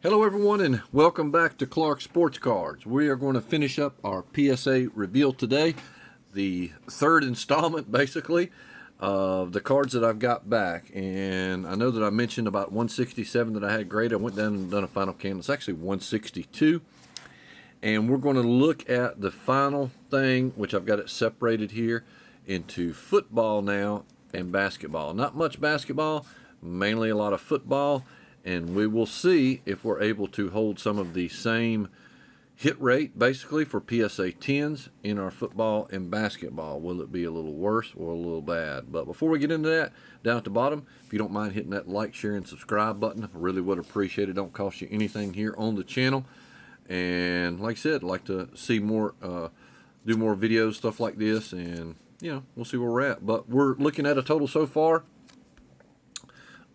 Hello everyone and welcome back to Clark Sports Cards. We are going to finish up our PSA reveal today, the third installment basically of the cards that I've got back. And I know that I mentioned about 167 that I had graded. I went down and done a final count. It's actually 162. And we're going to look at the final thing, which I've got it separated here into football now and basketball. Not much basketball, mainly a lot of football. And we will see if we're able to hold some of the same hit rate, basically, for PSA 10s in our football and basketball. Will it be a little worse or a little bad? But before we get into that, down at the bottom, if you don't mind hitting that like, share, and subscribe button, I really would appreciate it. Don't cost you anything here on the channel. And like I said, I'd like to see more, do more videos, stuff like this. And, we'll see where we're at. But we're looking at a total so far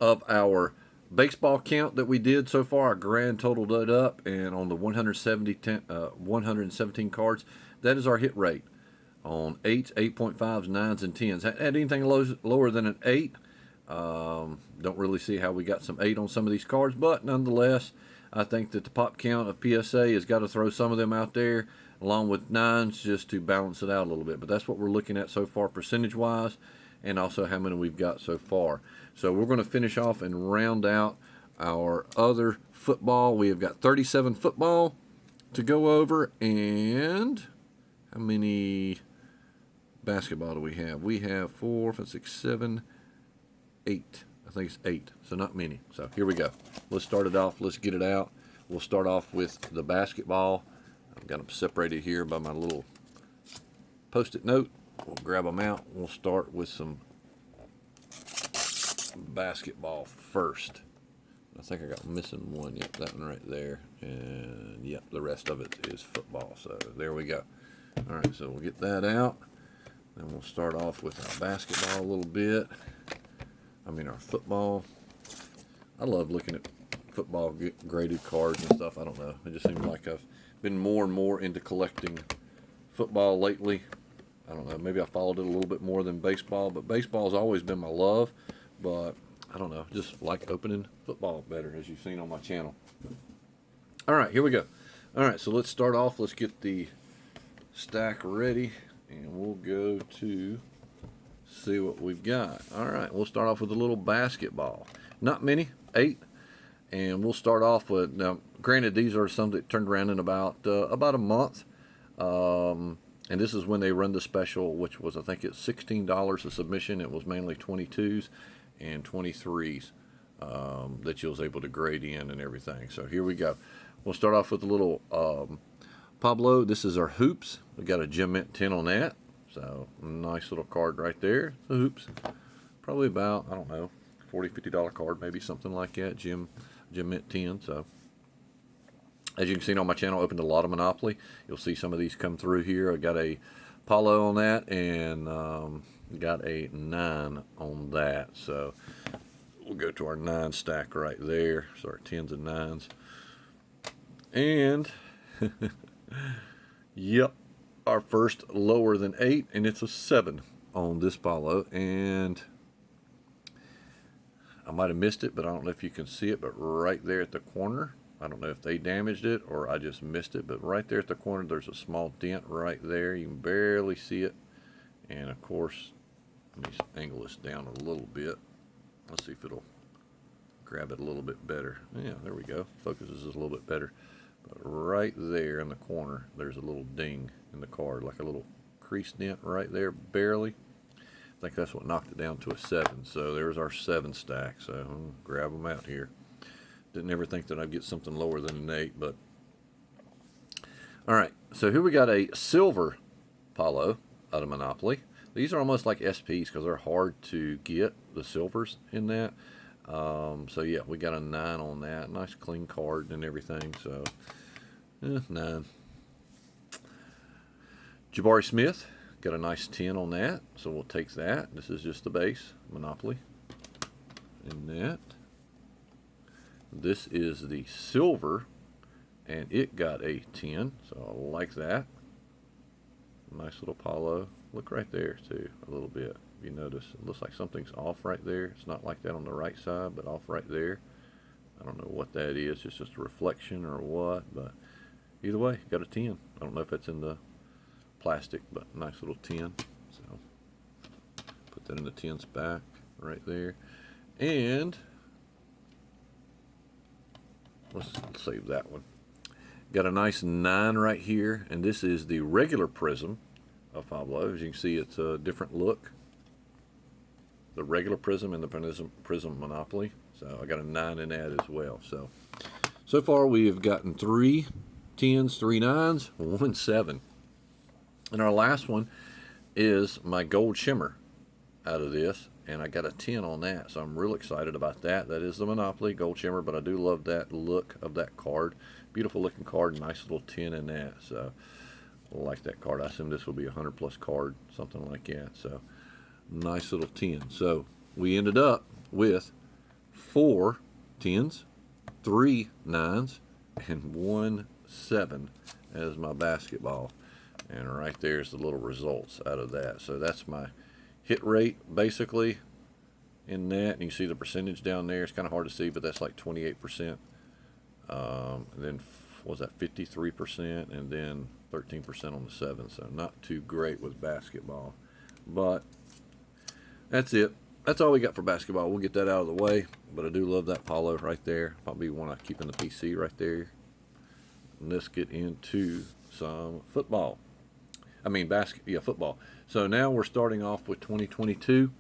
of our baseball count that we did so far. Our grand totaled it up, and on the 117 cards, that is our hit rate on 8s, 8.5s, 9s, and 10s. Had anything lower than an 8. Don't really see how we got some 8 on some of these cards, but nonetheless, I think that the pop count of PSA has got to throw some of them out there along with 9s just to balance it out a little bit. But that's what we're looking at so far percentage-wise, and also how many we've got so far. So we're going to finish off and round out our other football. We have got 37 football to go over. And how many basketball do we have? We have 4, 5, 6, 7, 8. I think it's 8, so not many. So here we go. Let's start it off. Let's get it out. We'll start off with the basketball. I've got them separated here by my little Post-it note. We'll grab them out. We'll start with some basketball first. I think I got missing one. Yep, that one right there. And yep, the rest of it is football. So there we go. All right, so we'll get that out. Then we'll start off with our basketball a little bit. Our football. I love looking at football graded cards and stuff. I don't know. It just seems like I've been more and more into collecting football lately. I don't know, maybe I followed it a little bit more than baseball, but baseball's always been my love. But I don't know, just like opening football better, as you've seen on my channel. All right, here we go. All right, so let's start off. Let's get the stack ready, and we'll go to see what we've got. All right, we'll start off with a little basketball. Not many, 8. And we'll start off with, now, granted, these are some that turned around in about a month. And this is when they run the special, which was, I think it's $16 a submission. It was mainly 22s and 23s that you was able to grade in and everything. So here we go. We'll start off with a little Pablo. This is our hoops. We got a Gem Mint 10 on that. So nice little card right there. The hoops. Probably about, I don't know, $40, $50 card, maybe something like that. Gem Mint 10. So as you can see on my channel, I opened a lot of Monopoly. You'll see some of these come through here. I got a Paulo on that, and got a 9 on that. So we'll go to our 9 stack right there. So our 10s and 9s. And, yep, our first lower than 8, and it's a 7 on this Paulo. And I might have missed it, but I don't know if you can see it, but right there at the corner, I don't know if they damaged it or I just missed it, but right there at the corner, there's a small dent right there. You can barely see it. And of course, let me angle this down a little bit. Let's see if it'll grab it a little bit better. Yeah, there we go. Focuses a little bit better. But right there in the corner, there's a little ding in the card, like a little crease dent right there, barely. I think that's what knocked it down to a 7. So there's our 7 stack. So I'll grab them out here. Didn't ever think that I'd get something lower than an 8, but all right. So here we got a silver Paulo out of Monopoly. These are almost like SPs because they're hard to get, the silvers in that. So yeah, we got a 9 on that. Nice clean card and everything. So 9. Jabari Smith got a nice 10 on that. So we'll take that. This is just the base Monopoly in that. This is the silver, and it got a 10, so I like that. Nice little Paulo. Look right there, too, a little bit. If you notice, it looks like something's off right there. It's not like that on the right side, but off right there. I don't know what that is. It's just a reflection or what, but either way, got a 10. I don't know if it's in the plastic, but nice little 10. So put that in the 10s back right there. And let's save that one. Got a nice 9 right here, and this is the regular prism of Pablo. As you can see, it's a different look. The regular prism and the prism Monopoly. So I got a 9 in that as well. So far we have gotten 3 10s, 3 9s, 1 7. And our last one is my gold shimmer out of this, and I got a 10 on that. So I'm real excited about that. That is the Monopoly gold shimmer, but I do love that look of that card. Beautiful looking card, nice little 10 in that. So I like that card. I assume this will be a 100 plus card, something like that. So nice little 10. So we ended up with 4 10s, 3 9s, and 1 7 as my basketball. And right there's the little results out of that. So that's my hit rate basically in that. And you see the percentage down there. It's kind of hard to see, but that's like 28%. And then was that 53%, and then 13% on the 7. So not too great with basketball, but that's it. That's all we got for basketball. We'll get that out of the way, but I do love that Paulo right there. Probably want to keep in the PC right there. And let's get into some football. I mean football. So now we're starting off with 2022.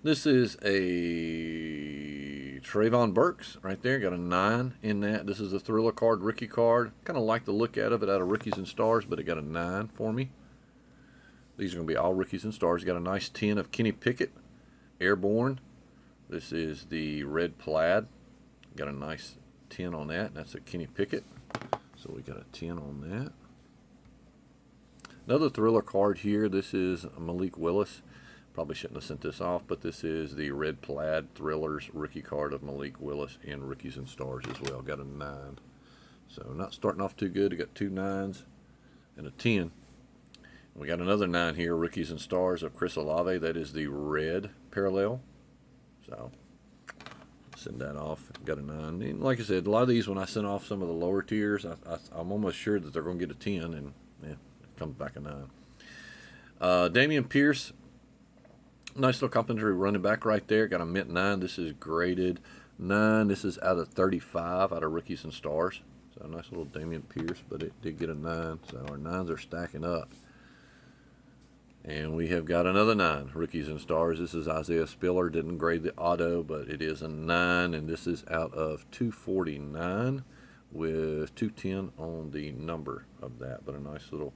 This is a Trayvon Burks right there. Got a 9 in that. This is a Thriller card, rookie card. Kind of like the look out of it out of Rookies and Stars, but it got a 9 for me. These are going to be all Rookies and Stars. Got a nice 10 of Kenny Pickett, Airborne. This is the red plaid. Got a nice 10 on that. That's a Kenny Pickett. So we got a 10 on that. Another Thriller card here. This is Malik Willis. Probably shouldn't have sent this off, but this is the red plaid Thrillers rookie card of Malik Willis in Rookies and Stars as well. Got a 9. So not starting off too good. I got 2 9s and a 10. We got another 9 here, Rookies and Stars of Chris Olave. That is the red parallel. So send that off. Got a 9. And like I said, a lot of these, when I send off some of the lower tiers, I'm almost sure that they're going to get a 10, and yeah, it comes back a 9. Damian Pierce, nice little complimentary running back right there. Got a mint 9. This is graded 9. This is out of 35 out of Rookies and Stars. So a nice little Damian Pierce, but it did get a 9. So our 9s are stacking up. And we have got another 9, Rookies and Stars. This is Isaiah Spiller. Didn't grade the auto, but it is a 9. And this is out of 249 with 210 on the number of that. But a nice little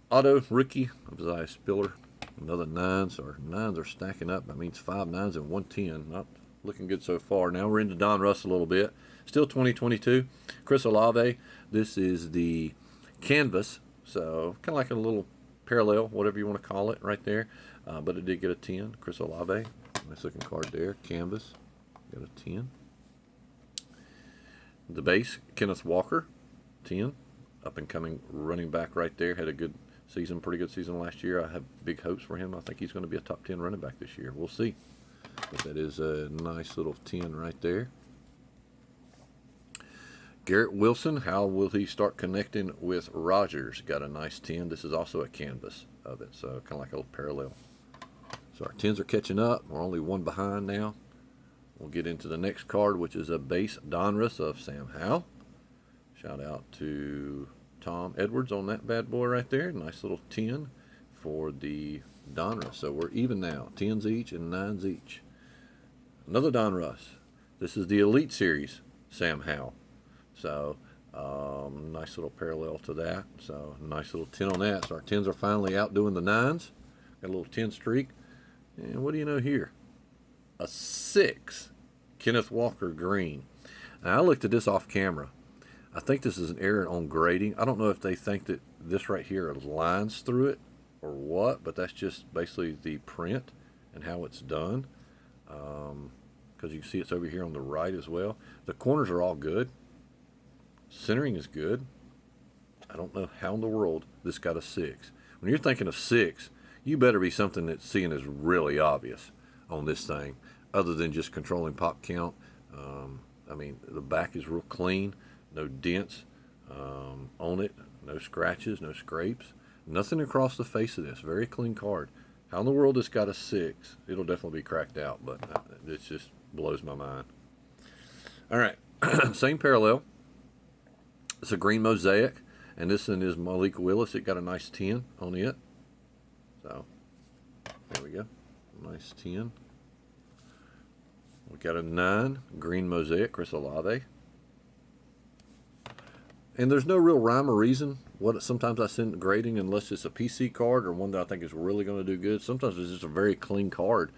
auto rookie of Isaiah Spiller. Another 9. So our 9s are stacking up. That means 5 9s and 1 10. Not looking good so far. Now we're into Don Russ a little bit. Still 2022. Chris Olave. This is the canvas. So kind of like a little parallel, whatever you want to call it, right there. But it did get a 10. Chris Olave, nice looking card there. Canvas, got a 10. The base, Kenneth Walker, 10. Up and coming running back right there. Had a good season, pretty good season last year. I have big hopes for him. I think he's going to be a top 10 running back this year. We'll see. But that is a nice little 10 right there. Garrett Wilson, how will he start connecting with Rodgers? Got a nice 10. This is also a canvas of it, so kind of like a little parallel. So our 10s are catching up. We're only 1 behind now. We'll get into the next card, which is a base Donruss of Sam Howell. Shout out to Tom Edwards on that bad boy right there. Nice little 10 for the Donruss. So we're even now, 10s each and 9s each. Another Donruss. This is the Elite Series, Sam Howell. So, nice little parallel to that. So, nice little 10 on that. So, our 10s are finally outdoing the 9s. Got a little 10 streak. And what do you know here? A 6. Kenneth Walker green. Now, I looked at this off camera. I think this is an error on grading. I don't know if they think that this right here are lines through it or what, but that's just basically the print and how it's done. Because you can see it's over here on the right as well. The corners are all good. Centering is good. I don't know how in the world this got a 6. When you're thinking of 6, you better be something that's seeing is really obvious on this thing, other than just controlling pop count. I mean, the back is real clean, no dents on it, no scratches, no scrapes, nothing across the face of this. Very clean card. How in the world it's got a 6? It'll definitely be cracked out, but it just blows my mind. All right, same parallel. It's a green mosaic, and this one is Malik Willis. It got a nice 10 on it. So, there we go. Nice 10. We got a 9, green mosaic, Chris Olave. And there's no real rhyme or reason. Sometimes I send grading unless it's a PC card or one that I think is really going to do good. Sometimes it's just a very clean card,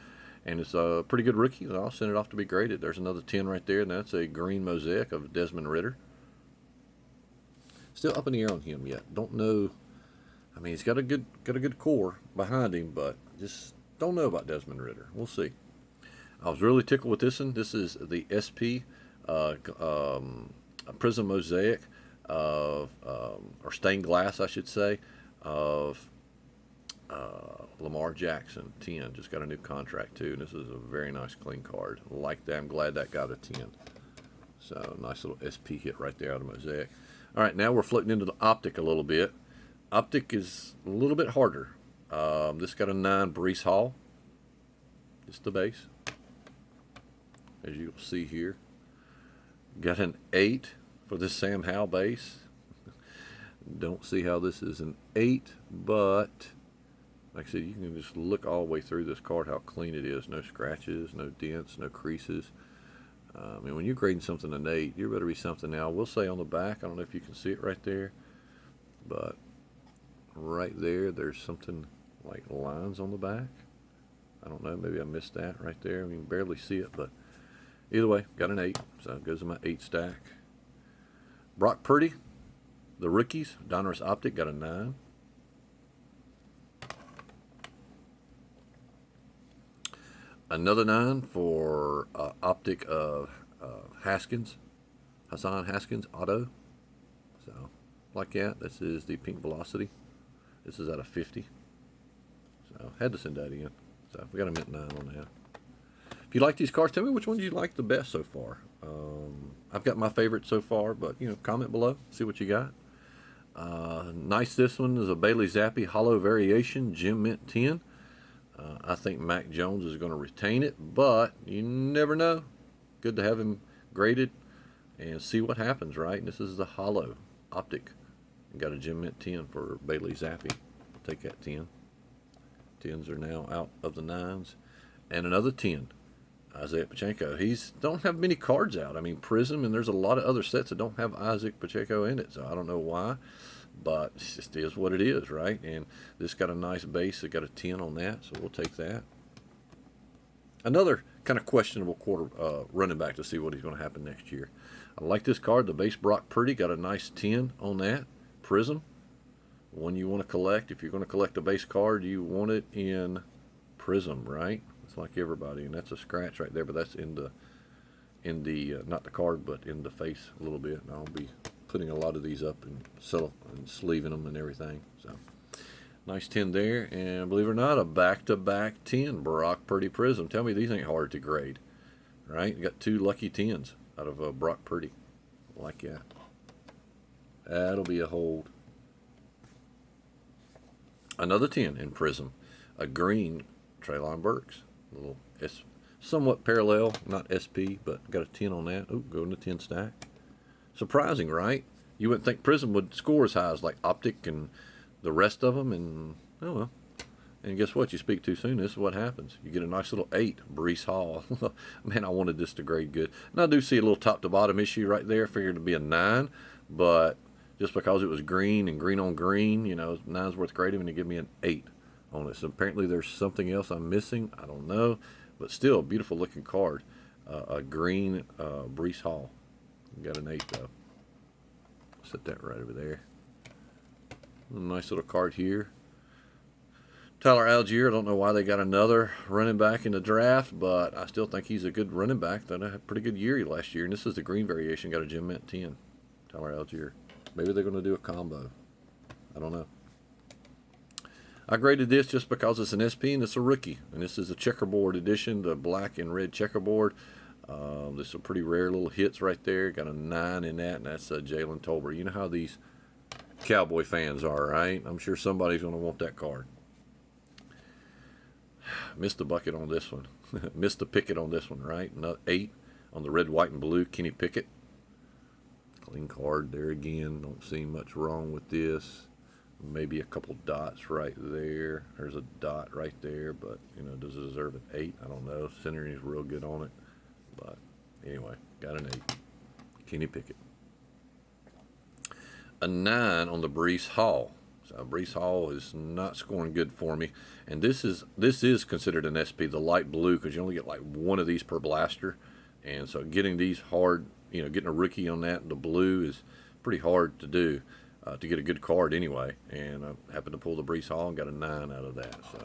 and it's a pretty good rookie. And I'll send it off to be graded. There's another 10 right there, and that's a green mosaic of Desmond Ridder. Still up in the air on him yet. Don't know. I mean, he's got a good core behind him, but just don't know about Desmond Ridder. We'll see. I was really tickled with this one. This is the SP Prism Mosaic of, or stained glass, I should say, of Lamar Jackson, 10. Just got a new contract, too. And this is a very nice, clean card. Like that. I'm glad that got a 10. So, nice little SP hit right there out of Mosaic. All right, now we're floating into the Optic a little bit. Optic is a little bit harder. This got a 9, Breece Hall. Just the base, as you'll see here. Got an 8 for this Sam Howell base. Don't see how this is an 8, but like I said, you can just look all the way through this card how clean it is. No scratches, no dents, no creases. I mean, when you're grading something an 8, you better be something. Now, I will say on the back, I don't know if you can see it right there, but right there, there's something like lines on the back. I don't know, maybe I missed that right there. I mean, barely see it, but either way, got an 8, so it goes in my 8 stack. Brock Purdy, the rookies, Donruss Optic, got a 9. Another 9 for Optic of Haskins, Hassan Haskins Auto. So, like that, this is the Pink Velocity. This is out of 50. So, had to send that in. So, we got a mint 9 on that. If you like these cards, tell me which one you like the best so far. I've got my favorite so far, but, you know, comment below. See what you got. Nice, this one is a Bailey Zappi Hollow Variation, Gem Mint 10. I think Mac Jones is going to retain it, but you never know. Good to have him graded and see what happens, right? And this is the Hollow Optic. Got a Gem Mint 10 for Bailey Zappi. I'll take that 10. 10s are now out of the 9s. And another 10, Isaiah Pacheco. He's don't have many cards out. I mean, Prism, and there's a lot of other sets that don't have Isaac Pacheco in it, so I don't know why. But it just is what it is, right? And this got a nice base. It got a 10 on that, so we'll take that. Another kind of questionable running back to see what he's going to happen next year. I like this card. The base Brock Purdy got a nice 10 on that. Prism. One you want to collect. If you're going to collect a base card, you want it in Prism, right? It's like everybody, and that's a scratch right there, but that's in the not the card, but in the face a little bit. And I'll be putting a lot of these up and sleeving them and everything. So nice 10 there, and believe it or not, a back-to-back 10 Brock Purdy Prism. Tell me these ain't hard to grade, right? You got 2 lucky 10s out of Brock Purdy, like that. That'll be a hold. Another 10 in Prism, a green Treylon Burks, a little somewhat parallel, not SP, but got a 10 on that. Oh, going to 10 stack. Surprising, right? You wouldn't think Prism would score as high as like Optic and the rest of them, and oh well. And guess what? You speak too soon, this is what happens. You get a nice little 8, Breece Hall. Man, I wanted this to grade good. And I do see a little top-to-bottom issue right there. Figured to be a 9, but just because it was green and green on green, you know, 9's worth grading, and they give me an 8 on it. So apparently there's something else I'm missing. I don't know. But still, beautiful looking card. A green Breece Hall. Got an 8 though. Set that right over there. A nice little card here. Tyler Algier, I don't know why they got another running back in the draft, but I still think he's a good running back. That had a pretty good year last year. And this is the green variation. Got a Gem Mint 10. Tyler Algier. Maybe they're going to do a combo. I don't know. I graded this just because it's an SP and it's a rookie. And this is a checkerboard edition, the black and red checkerboard. There's some pretty rare little hits right there. Got a 9 in that, and that's Jalen Tolbert. You know how these Cowboy fans are, right? I'm sure somebody's going to want that card. Missed the bucket on this one. Missed the picket on this one, right? 8 on the red, white, and blue. Kenny Pickett. Clean card there again. Don't see much wrong with this. Maybe a couple dots right there. There's a dot right there, but, you know, does it deserve an 8? I don't know. Centering is real good on it. But anyway, got an 8. Kenny Pickett. A 9 on the Breece Hall. So Breece Hall is not scoring good for me. And this is considered an SP, the light blue, because you only get like one of these per blaster. And so getting these hard, you know, getting a rookie on that, the blue is pretty hard to do, to get a good card anyway. And I happened to pull the Breece Hall and got a 9 out of that. So,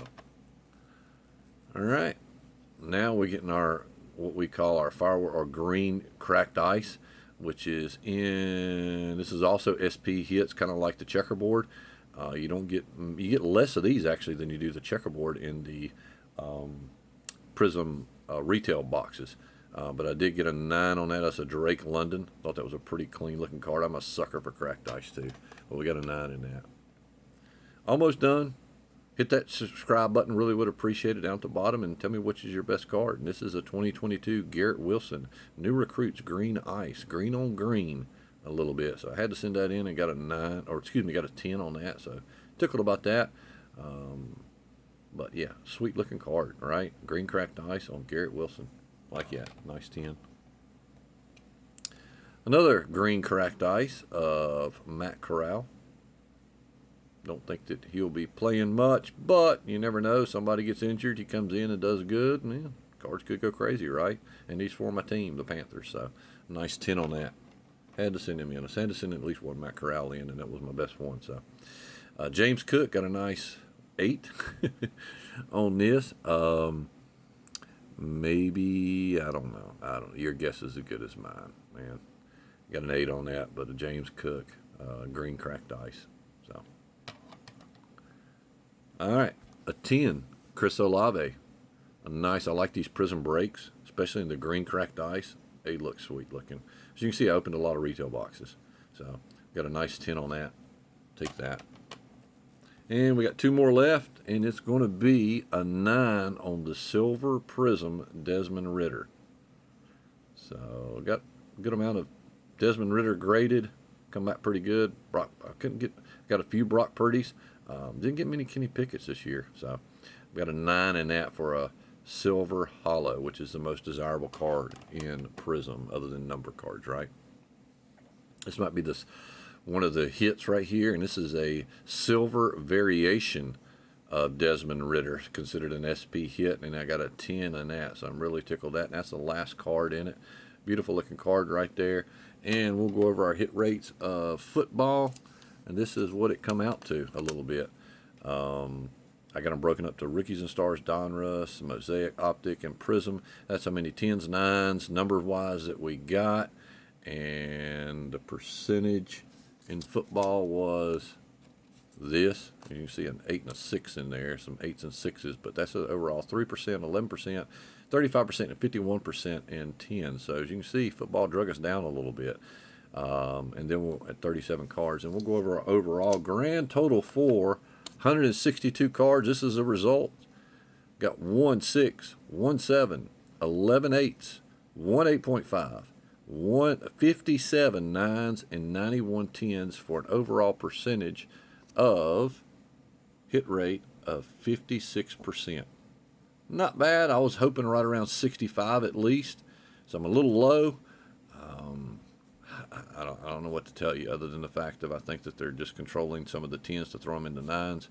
all right. Now we're getting our, what we call our firework or green cracked ice, which is in, this is also SP hits, kind of like the checkerboard. You get less of these actually than you do the checkerboard in the Prism retail boxes. But I did get a 9 on that. That's a Drake London. Thought that was a pretty clean looking card. I'm a sucker for cracked ice too. But we got a 9 in that. Almost done. Hit that subscribe button. Really would appreciate it down at the bottom. And tell me which is your best card. And this is a 2022 Garrett Wilson. New recruits, green ice. Green on green a little bit. So I had to send that in and got a 9, or excuse me, got a 10 on that. So tickled about that. But yeah, sweet looking card, right? Green cracked ice on Garrett Wilson. Like that. Nice 10. Another green cracked ice of Matt Corral. Don't think that he'll be playing much, but you never know. Somebody gets injured, he comes in and does good, and yeah, cards could go crazy, right? And he's for my team, the Panthers. So nice 10 on that. Had to send him in. I had to send at least one Matt Corral in, and that was my best one. So James Cook got a nice 8 on this. Maybe, I don't know. Your guess is as good as mine, man. Got an 8 on that, but a James Cook, green cracked ice. So, all right, a 10, Chris Olave. A nice, I like these Prism breaks, especially in the green cracked ice. They look sweet looking. As you can see, I opened a lot of retail boxes. So, got a nice 10 on that. Take that. And we got 2 more left, and it's going to be a 9 on the Silver Prism Desmond Ridder. So got a good amount of Desmond Ridder graded, come back pretty good. Got a few Brock Purdy's. Didn't get many Kenny Pickett's this year, so we got a 9 in that for a Silver Hollow, which is the most desirable card in Prism, other than number cards, right? This might be one of the hits right here, and this is a silver variation of Desmond Ridder, considered an SP hit, and I got a 10 on that, so I'm really tickled that, and that's the last card in it. Beautiful looking card right there. And we'll go over our hit rates of football, and this is what it come out to a little bit. I got them broken up to Rookies and Stars, Donruss, Mosaic, Optic, and Prism. That's how many 10s, 9s, number-wise that we got, and the percentage in football was this. You can see an 8 and a 6 in there, some 8s and 6s, but that's overall 3%, 11%, 35%, and 51% in 10. So as you can see, football drug us down a little bit. And then we're at 37 cards. And we'll go over our overall grand total for 162 cards. This is the result. Got 1 6, 1 7, 11 8s, 1 8.5. 57 9s and 91 10s for an overall percentage of hit rate of 56%. Not bad. I was hoping right around 65 at least, so I'm a little low. I don't know what to tell you other than the fact that I think that they're just controlling some of the 10s to throw them into 9s.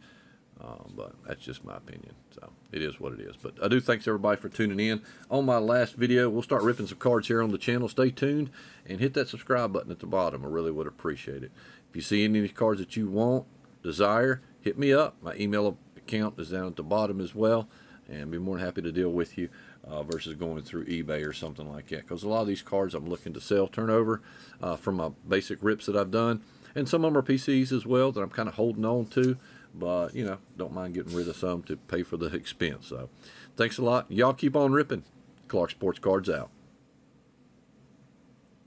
But that's just my opinion. So it is what it is. But I do thanks everybody for tuning in. On my last video, we'll start ripping some cards here on the channel. Stay tuned and hit that subscribe button at the bottom. I really would appreciate it. If you see any of these cards that you want, desire, hit me up. My email account is down at the bottom as well. And be more than happy to deal with you versus going through eBay or something like that. Because a lot of these cards I'm looking to sell, turn over from my basic rips that I've done. And some of them are PCs as well that I'm kind of holding on to. But, you know, don't mind getting rid of some to pay for the expense. So, thanks a lot. Y'all keep on ripping. Clark Sports Cards out.